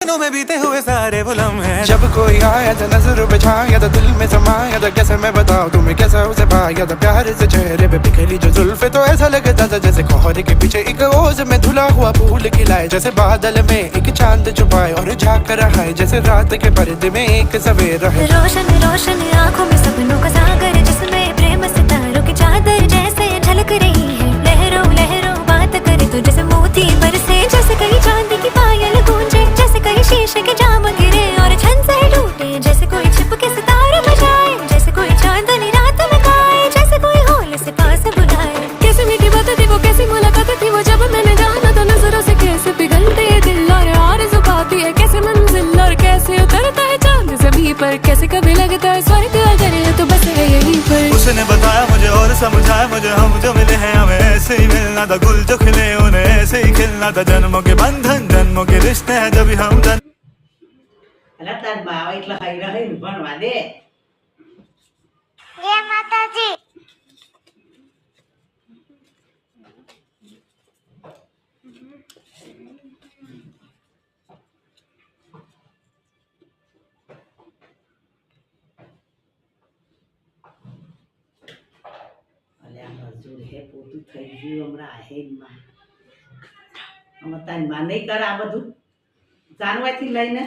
दिनों में बीते हुए सारे वो लम्हे, जब कोई आया था नजर बिछाया था दिल में समाया था, कैसे मैं बताऊं तुम्हें कैसा उसे पाया था, प्यार से चेहरे पे बिखरी जो जुल्फे तो ऐसा लगता था जैसे कोहरे के पीछे एक ओस में धुला हुआ फूल खिलाए, जैसे बादल में एक चांद छुपाए और झांक रहा है जैसे रात के पर्दे में एक सवेरा है। रोशन रोशन आंखों में सपनों का सागर, जिसमें प्रेम सितारों की चादर जैसे झलक रही है। लहरों लहरों बात करे तो जैसे मोती बरसे, जैसे कहीं चांदी की पायल गूंजे, जैसे कहीं शीशे के जाम गिरे और छन से टूटे, जैसे कोई छिप के सितारे बजाए, जैसे कोई चांदनी रात में गाए, जैसे कोई होल से पास बुलाए। कैसी मीठी बात थी वो, कैसी मुलाकात थी वो, जब मैंने जाना तो नजरों से कैसे पिघलते दिल और आरज़ू पाती है कैसे मंजिल, और कैसे उतरता है चांद ज़मीं पर, कैसे कभी लगता है स्वर्ग अगर ये तो बस है यहीं पर। उसने बताया मुझे और समझाया मुझे, हम जो मिले हैं हमें ऐसे ही मिलना था, गुल जो खिले उन्हें ऐसे ही खिलना था, जन्मों के बंधन जन्मों के रिश्ते हैं जब हम जन અલા તાર બાવા એટલા હાઈ રહે ને ભણવા દે. જય માતાજી. અલ્યા મજૂર હે પોતું થઈ ગયું હમણાં આહેનમાં. આમાં તારી માં નહીં કરે આ બધું જાનવાથી લઈને